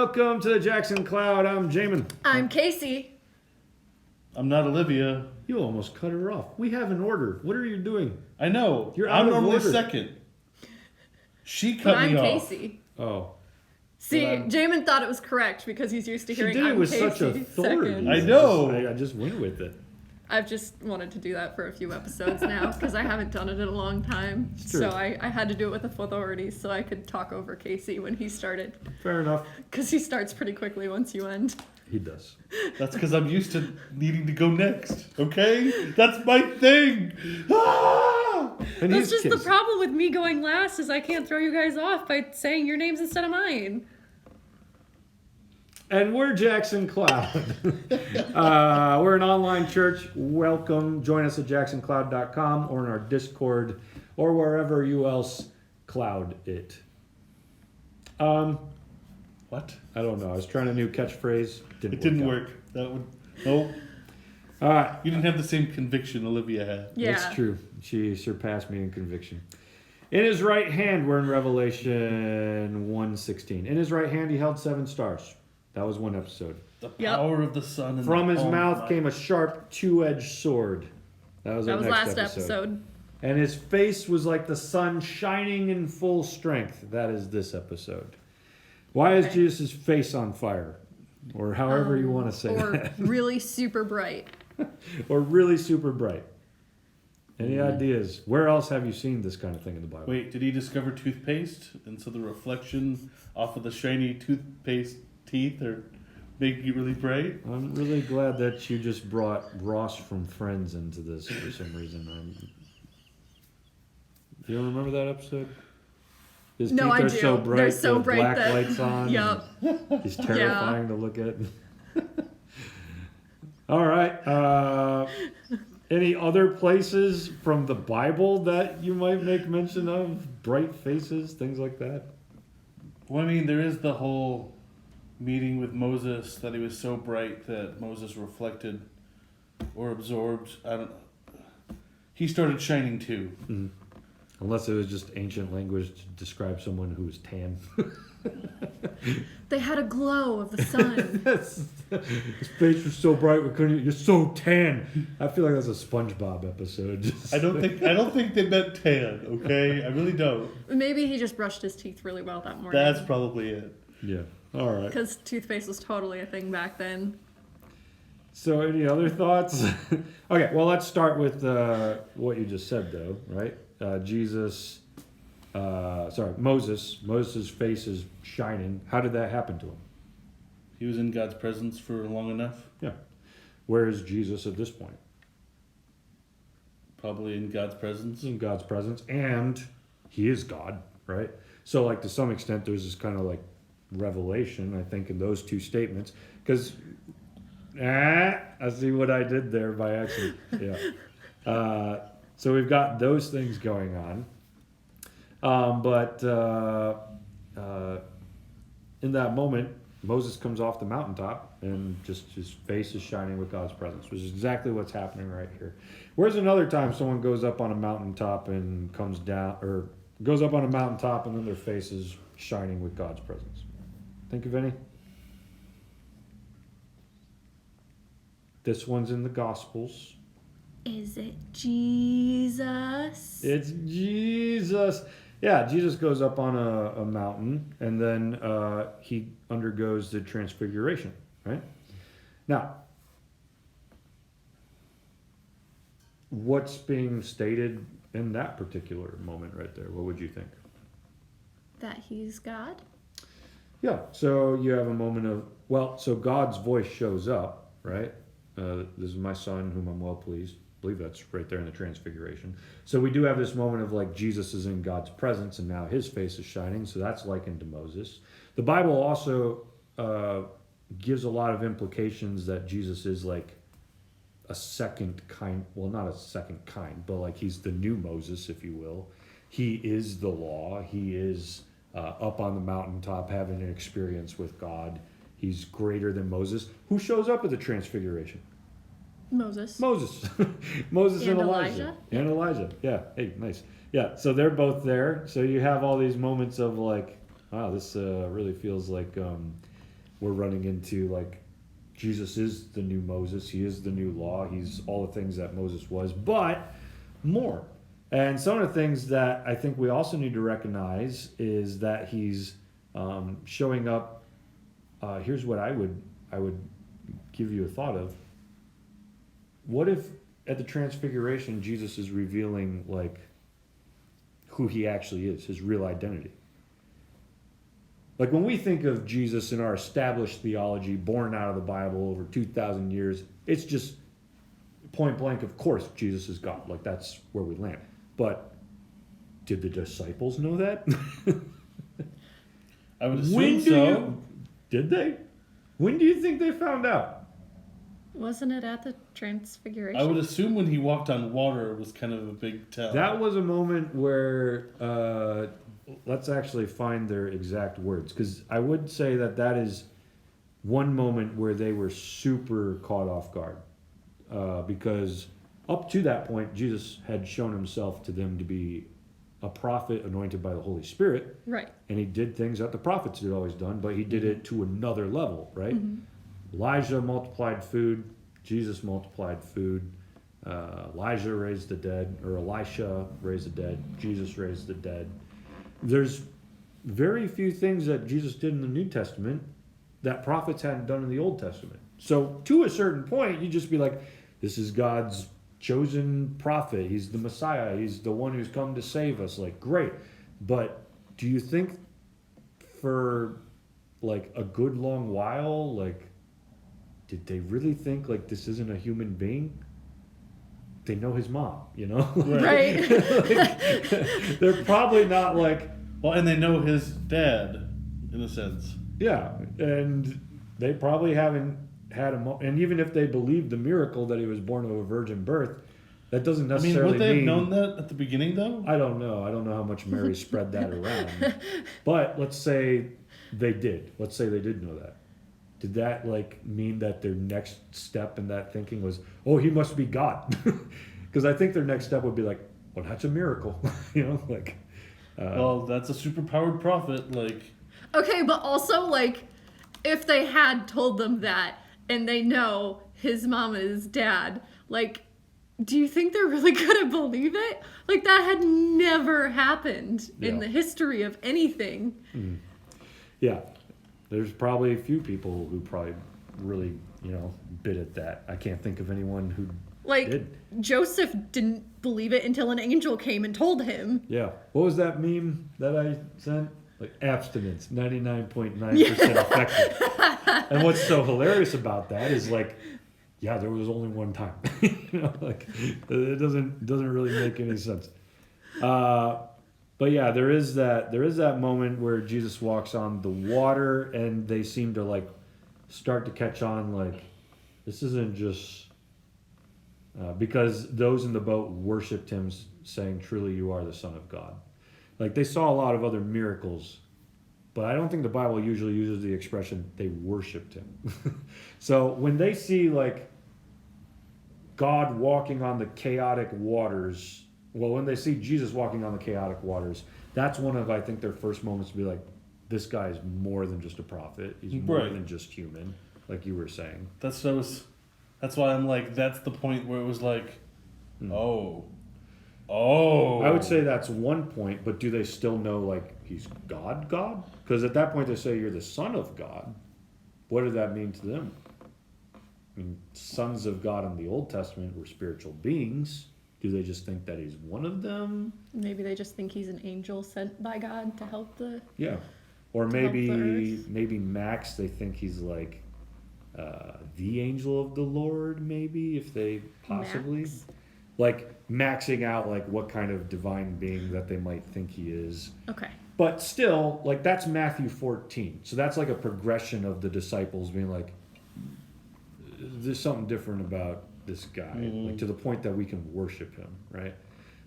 Welcome to the Jackson Cloud. I'm Jamin. I'm Casey. I'm not Olivia. You almost cut her off. We have an order. What are you doing? I know. I'm normally order. second. She But cut I'm me off. Casey. Oh. See, But I'm- Jamin thought it was correct because he's used to She hearing did it I'm with Casey such authority. second. I know. I just went with it. I've just wanted to do that for a few episodes now because I haven't done it in a long time. It's true. So I had to do it with authority so I could talk over Casey when he started. Fair enough. Because he starts pretty quickly once you end. He does. That's because I'm used to needing to go next. Okay? That's my thing. Ah! And That's he's just the Casey. problem with me going last is I can't throw you guys off by saying your names instead of mine. And we're Jackson Cloud. We're an online church. Welcome. Join us at jacksoncloud.com or in our Discord or wherever you else cloud it. What? I don't know. I was trying a new catchphrase. It didn't out. work. That would. Nope. All right. You didn't have the same conviction Olivia had. Yeah. That's true. She surpassed me in conviction. In his right hand, we're in Revelation 1:16. In his right hand, he held 7 stars. That was one episode. The Yep. power of the sun. And From the his palm of mouth my- came a sharp, 2-edged sword. That was our next last episode. episode. And his face was like the sun shining in full strength. That is this episode. Why is Okay. Jesus' face on fire? Or however you want to say Or that. really super bright. Or really super bright. Any ideas? Where else have you seen this kind of thing in the Bible? Wait, did he discover toothpaste? And so the reflection off of the shiny toothpaste teeth are making it really bright? I'm really glad that you just brought Ross from Friends into this for some reason. You don't remember that episode? His No, teeth I are do. so bright, They're so with bright black that- lights on. Yup. He's terrifying to look at. All right. Any other places from the Bible that you might make mention of? Bright faces, things like that? Well, I mean, there is the whole meeting with Moses that he was so bright that Moses reflected or absorbed. I don't. He started shining too. Mm-hmm. Unless it was just ancient language to describe someone who was tan. They had a glow of the sun. His face was so bright we couldn't. You're so tan. I feel like that's a SpongeBob episode. I don't think they meant tan. Okay, I really don't. Maybe he just brushed his teeth really well that morning. That's probably it. Yeah. All right. Because toothpaste was totally a thing back then. So, any other thoughts? Okay. Well, let's start with what you just said, though. Right? Moses. Moses' face is shining. How did that happen to him? He was in God's presence for long enough. Yeah. Where is Jesus at this point? Probably in God's presence. He's in God's presence, and he is God, right? So, like, to some extent, there's this kind of like revelation, I think, in those two statements. Because, I see what I did there by accident. Yeah. So we've got those things going on. But in that moment, Moses comes off the mountaintop and just his face is shining with God's presence, which is exactly what's happening right here. Where's another time someone goes up on a mountaintop and comes down, or goes up on a mountaintop and then their face is shining with God's presence? Think of any? This one's in the Gospels. Is it Jesus? It's Jesus. Yeah, Jesus goes up on a mountain and then he undergoes the Transfiguration, right? Now, what's being stated in that particular moment right there? What would you think? That he's God? Yeah, so you have a moment of, so God's voice shows up, right? This is my son whom I'm well pleased. I believe that's right there in the Transfiguration. So we do have this moment of like Jesus is in God's presence and now his face is shining. So that's likened to Moses. The Bible also gives a lot of implications that Jesus is like a second kind. Well, not a second kind, but like he's the new Moses, if you will. He is the law. He is up on the mountaintop having an experience with God. He's greater than Moses. Who shows up at the Transfiguration? Moses. Moses and And Elijah. And Elijah. Yeah. Hey, nice. Yeah. So they're both there. So you have all these moments of like, wow, this really feels like we're running into like Jesus is the new Moses. He is the new law. He's all the things that Moses was, but more. And some of the things that I think we also need to recognize is that he's showing up. Here's what I would give you a thought of. What if at the Transfiguration Jesus is revealing like who he actually is, his real identity? Like when we think of Jesus in our established theology, born out of the Bible over 2,000 years, it's just point blank, of course, Jesus is God. Like that's where we land. But did the disciples know that? I would assume so. Did they? When do you think they found out? Wasn't it at the Transfiguration? I would assume when he walked on water was kind of a big tell. That was a moment where, let's actually find their exact words. Because I would say that is one moment where they were super caught off guard. Because up to that point, Jesus had shown himself to them to be a prophet anointed by the Holy Spirit. Right. And he did things that the prophets had always done, but he did it to another level, right? Mm-hmm. Elijah multiplied food. Jesus multiplied food. Elijah raised the dead, or Elisha raised the dead. Jesus raised the dead. There's very few things that Jesus did in the New Testament that prophets hadn't done in the Old Testament. So to a certain point, you just be like, this is God's chosen prophet. He's the Messiah. He's the one who's come to save us. Like, great. But do you think for like a good long while, like, did they really think like this isn't a human being? They know his mom, you know? Right. Like, they're probably not like... Well, and they know his dad, in a sense. Yeah, and they probably haven't had and even if they believed the miracle that he was born of a virgin birth, that doesn't necessarily would they have known that at the beginning, though? I don't know. I don't know how much Mary spread that around. But let's say they did. Let's say they did know that. Did that like mean that their next step in that thinking was, oh, he must be God? Because I think their next step would be like, well, that's a miracle, you know, like. Well, that's a superpowered prophet, like. Okay, but also like, if they had told them that and they know his mom and his dad, like, do you think they're really gonna believe it? Like that had never happened in the history of anything. Mm. Yeah. There's probably a few people who probably really, you know, bit at that. I can't think of anyone who did. Joseph didn't believe it until an angel came and told him. Yeah. What was that meme that I sent? Like abstinence, 99.9% effective. And what's so hilarious about that is like, yeah, there was only one time. You know, like it doesn't really make any sense. But yeah, there is that moment where Jesus walks on the water, and they seem to like start to catch on. Like this isn't just because those in the boat worshipped him, saying, "Truly, you are the Son of God." Like they saw a lot of other miracles, but I don't think the Bible usually uses the expression "they worshipped him." So when they see like God walking on the chaotic waters. Well, when they see Jesus walking on the chaotic waters, that's one of, I think, their first moments to be like, this guy is more than just a prophet. He's more than just human, like you were saying. That's why I'm like, that's the point where it was like, oh. I would say that's one point, but do they still know, like, he's God? Because at that point they say you're the Son of God. What did that mean to them? I mean, sons of God in the Old Testament were spiritual beings. Do they just think that he's one of them? Maybe they just think he's an angel sent by God to help the... Yeah. Or maybe help the Max, they think he's like the angel of the Lord, maybe, if they possibly... Max? Like maxing out like what kind of divine being that they might think he is. Okay. But still, like that's Matthew 14. So that's like a progression of the disciples being like, there's something different about this guy, like to the point that we can worship him, right?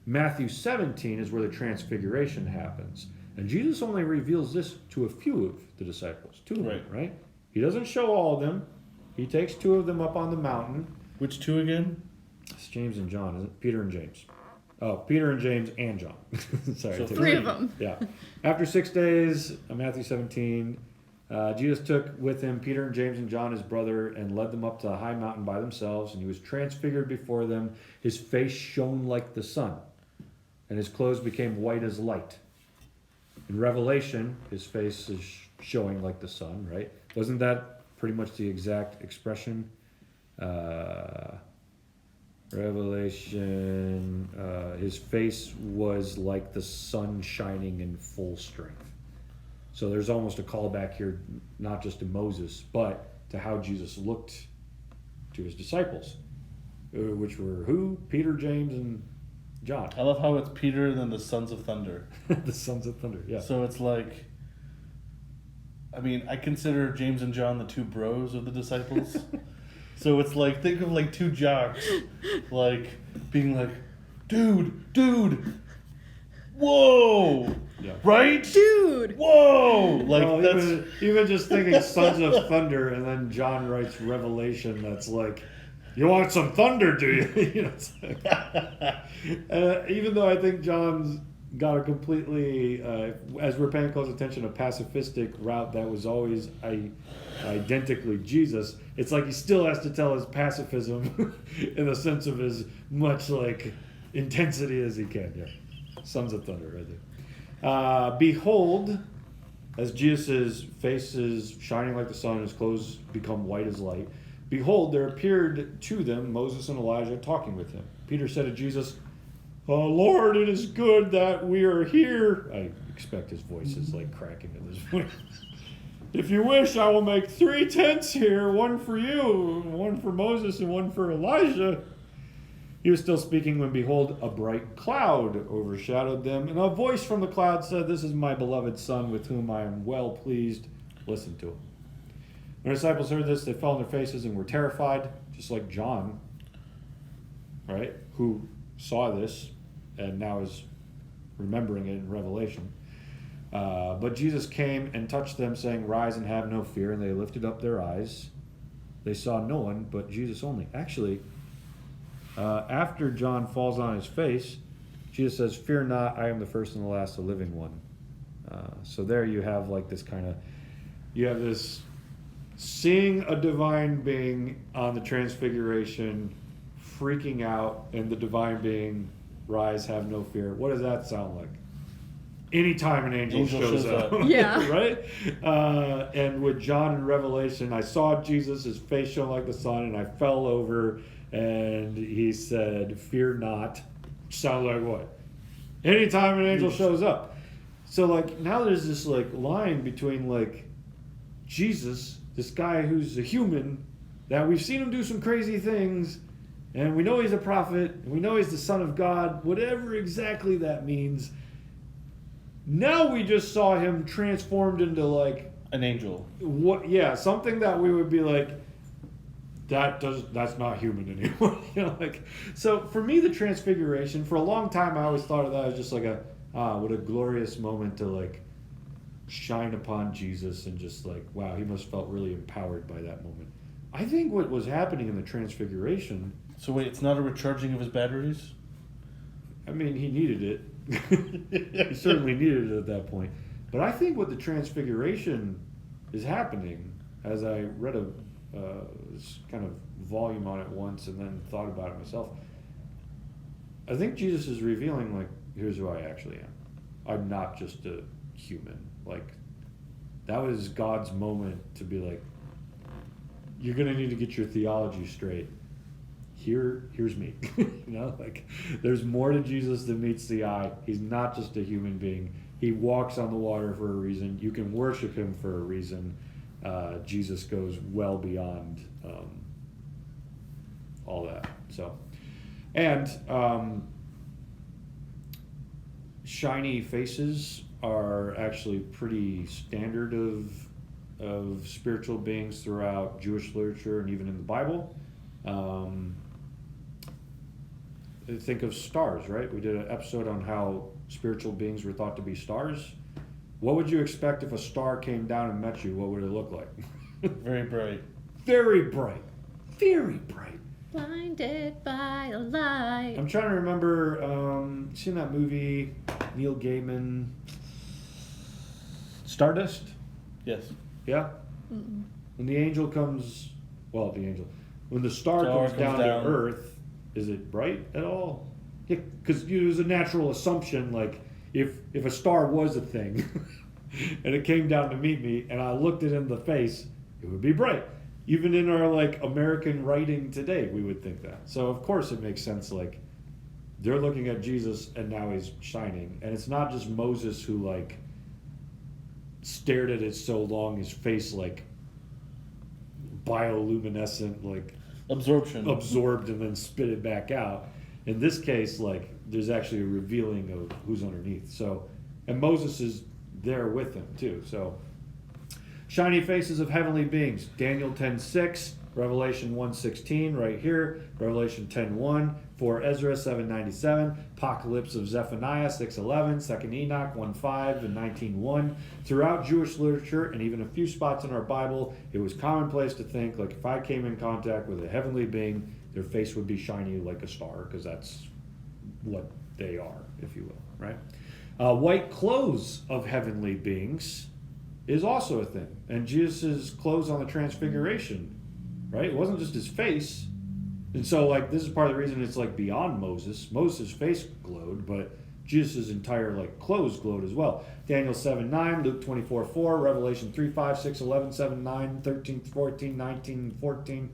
Matthew 17 is where the Transfiguration happens. And Jesus only reveals this to a few of the disciples, two of them, right? He doesn't show all of them. He takes two of them up on the mountain. Which two again? It's James and John, isn't it? Peter and James. Oh, Peter and James and John. Sorry. So three of them. Yeah. After 6 days, Matthew 17, Jesus took with him Peter and James and John, his brother, and led them up to a high mountain by themselves, and he was transfigured before them. His face shone like the sun, and his clothes became white as light. In Revelation, his face is showing like the sun, right? Wasn't that pretty much the exact expression? Revelation, his face was like the sun shining in full strength. So there's almost a callback here, not just to Moses, but to how Jesus looked to his disciples, which were who? Peter, James, and John. I love how it's Peter and then the Sons of Thunder. The Sons of Thunder, yeah. So it's like, I mean, I consider James and John the two bros of the disciples. So it's like, think of like two jocks, like being like, dude, whoa, Yeah. right? Dude! Whoa! Like, Well, that's. even just thinking Sons of Thunder, and then John writes Revelation. That's like, you want some thunder, do you? You know, it's like, even though I think John's got a completely, as we're paying close attention, a pacifistic route that was always identically Jesus. It's like he still has to tell his pacifism in the sense of as much like intensity as he can. Yeah, Sons of Thunder, right there. Behold, as Jesus' face is shining like the sun, and his clothes become white as light. Behold, there appeared to them Moses and Elijah talking with him. Peter said to Jesus, Lord, it is good that we are here. I expect his voice is like cracking at this point. If you wish, I will make 3 tents here, one for you, one for Moses, and one for Elijah. He was still speaking when, behold, a bright cloud overshadowed them, and a voice from the cloud said, This is my beloved Son, with whom I am well pleased. Listen to him. When the disciples heard this, they fell on their faces and were terrified, just like John, right, who saw this and now is remembering it in Revelation. But Jesus came and touched them, saying, Rise and have no fear. And they lifted up their eyes. They saw no one but Jesus only. Actually, after John falls on his face, Jesus says, Fear not, I am the first and the last, the living one. So there you have like this kind of, you have this seeing a divine being on the Transfiguration, freaking out, and the divine being, Rise, have no fear. What does that sound like? Anytime an angel shows up. Yeah. Right? And with John in Revelation, I saw Jesus, his face shone like the sun, and I fell over, and he said, Fear not. Sound like what? Anytime an angel shows up. So, like, now there's this, like, line between, like, Jesus, this guy who's a human, that we've seen him do some crazy things, and we know he's a prophet, and we know he's the Son of God, whatever exactly that means. Now we just saw him transformed into like An angel. what? Yeah, something that we would be like, that's not human anymore. You know, like, so for me, the Transfiguration, for a long time, I always thought of that as just like what a glorious moment to like shine upon Jesus, and just like, wow, he must have felt really empowered by that moment. I think what was happening in the Transfiguration, So wait, it's not a recharging of his batteries? I mean, he needed it. He certainly needed it at that point. But I think what the Transfiguration is happening, as I read a kind of volume on it once and then thought about it myself, I think Jesus is revealing, like, here's who I actually am. I'm not just a human. Like, that was God's moment to be like, you're going to need to get your theology straight. Here's me. You know, like, there's more to Jesus than meets the eye. He's not just a human being. He walks on the water for a reason. You can worship him for a reason. Jesus goes well beyond all that. So, and shiny faces are actually pretty standard of spiritual beings throughout Jewish literature and even in the Bible. Think of stars, right? We did an episode on how spiritual beings were thought to be stars. What would you expect if a star came down and met you? What would it look like? Very bright. Very bright. Very bright. Blinded by a light. I'm trying to remember, seen that movie, Neil Gaiman, Stardust? Yes. Yeah? Mm-mm. When the angel comes, well, the angel, when the star comes down to earth, is it bright at all? Yeah, because there's a natural assumption, like, if a star was a thing, and it came down to meet me, and I looked it in the face, it would be bright. Even in our, like, American writing today, we would think that. So, of course, it makes sense, like, they're looking at Jesus, and now he's shining. And it's not just Moses who, like, stared at it so long, his face, like, bioluminescent, like, absorbed and then spit it back out. In this case, like, there's actually a revealing of who's underneath. So, and Moses is there with him too. So, shiny faces of heavenly beings. Daniel 10:6, Revelation 1:16 right here, Revelation 10:1, 4 Ezra 7:97, Apocalypse of Zephaniah 6:11, 2 Enoch 1:5 and 19:1. Throughout Jewish literature and even a few spots in our Bible, it was commonplace to think, like, if I came in contact with a heavenly being, their face would be shiny like a star, because that's what they are, if you will, right? White clothes of heavenly beings is also a thing. And Jesus' clothes on the Transfiguration, right? It wasn't just his face. And so, like, this is part of the reason it's, like, beyond Moses. Moses' face glowed, but Jesus' entire, like, clothes glowed as well. Daniel 7:9, Luke 24:4, Revelation 3:5, 6:11, 7:9, 13:14, 19:14,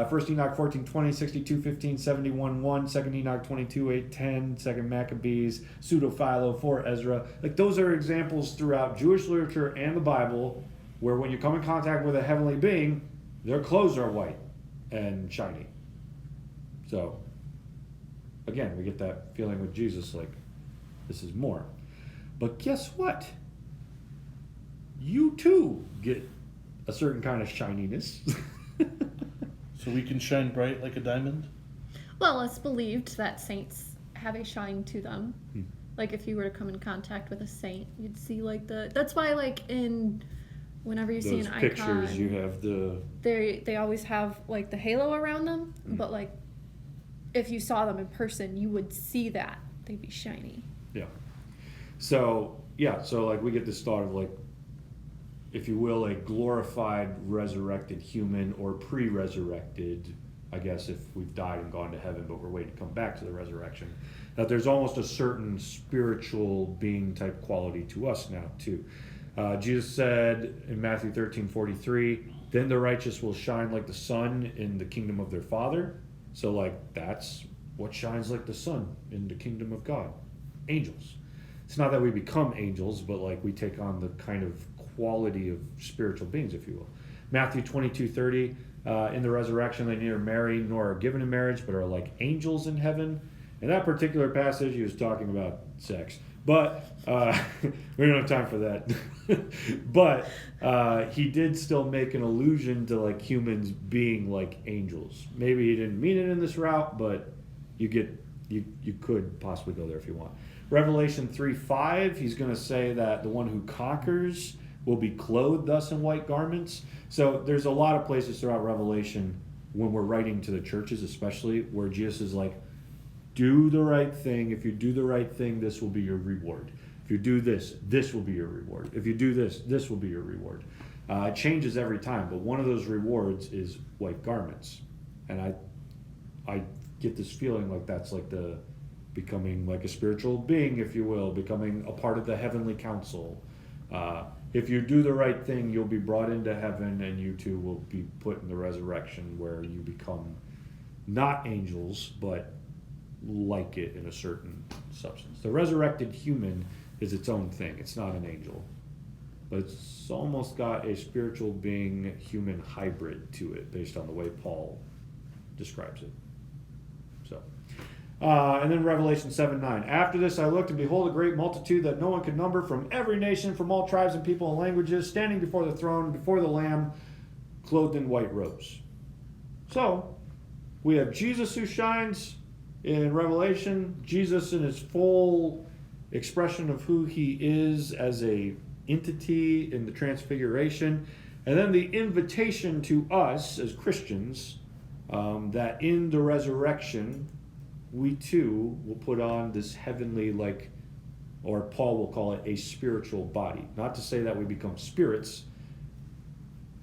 1 Enoch 14:20, 62:15, 71:1, 2 Enoch 22:8-10, 2 Maccabees, Pseudo-Philo, 4 Ezra. Like, those are examples throughout Jewish literature and the Bible where when you come in contact with a heavenly being, their clothes are white and shiny. So, again, we get that feeling with Jesus, like, this is more. But guess what? You too get a certain kind of shininess. So we can shine bright like a diamond? Well, it's believed that saints have a shine to them. Like, if you were to come in contact with a saint, you'd see, like, that's why, like, whenever you see an icon, pictures, you have they always have, like, the halo around them, but, like, if you saw them in person, you would see that they'd be shiny. Yeah. So, yeah, so, like, we get this thought of, like, if you will, a glorified, resurrected human, or pre-resurrected, I guess, if we've died and gone to heaven, but we're waiting to come back to the resurrection, that there's almost a certain spiritual being type quality to us now, too. Jesus said in Matthew 13:43, then the righteous will shine like the sun in the kingdom of their Father. So, like, that's what shines like the sun in the kingdom of God. Angels. It's not that we become angels, but, like, we take on the kind of quality of spiritual beings, if you will. Matthew 22:30, in the resurrection, they neither marry nor are given in marriage, but are like angels in heaven. In that particular passage, he was talking about sex. But we don't have time for that. But he did still make an allusion to, like, humans being like angels. Maybe he didn't mean it in this route, but you could possibly go there if you want. Revelation 3:5, he's going to say that the one who conquers will be clothed thus in white garments. So there's a lot of places throughout Revelation, when we're writing to the churches especially, where Jesus is like, do the right thing. If you do the right thing, this will be your reward. If you do this, this will be your reward. If you do this, this will be your reward. It changes every time, but one of those rewards is white garments. And I get this feeling like that's like the becoming like a spiritual being, if you will, becoming a part of the heavenly council. If you do the right thing, you'll be brought into heaven, and you too will be put in the resurrection, where you become not angels, but like it in a certain substance. The resurrected human is its own thing. It's not an angel, but it's almost got a spiritual being human hybrid to it, based on the way Paul describes it. So, and then Revelation 7:9. After this I looked, and behold, a great multitude that no one could number, from every nation, from all tribes and people and languages, standing before the throne, before the Lamb, clothed in white robes. So, we have Jesus who shines in Revelation, Jesus in his full expression of who he is as a entity in the Transfiguration, and then the invitation to us as Christians, that in the resurrection we too will put on this heavenly, like, or Paul will call it a spiritual body. Not to say that we become spirits,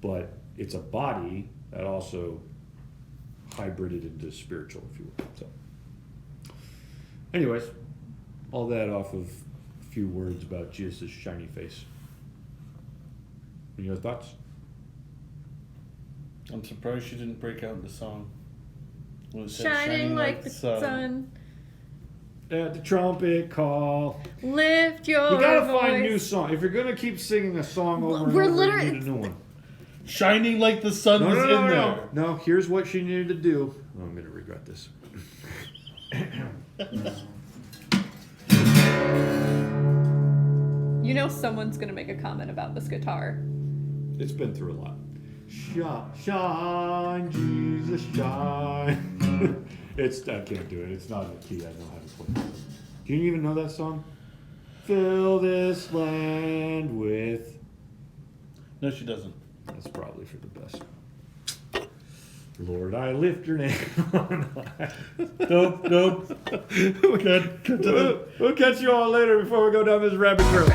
but it's a body that also hybrided into spiritual, if you will. So, anyways, all that off of a few words about Jesus' shiny face. Any other thoughts? I'm surprised she didn't break out in the song. When it said, Shining like the sun. At the trumpet call. Lift your You gotta voice. find new song. If you're gonna keep singing a song over and We're over, literally- you need a new one. Shining like the sun No, was no, no, in no, there. no. Here's what she needed to do. Oh, I'm gonna regret this. You know someone's gonna make a comment about this guitar. It's been through a lot. Shine, Jesus, shine. I can't do it. It's not a key I know how to play. Do you even know that song? Fill this land with. No, she doesn't. That's probably for the best. Lord, I lift your name on high. Nope. We'll catch you all later before we go down this rabbit trail.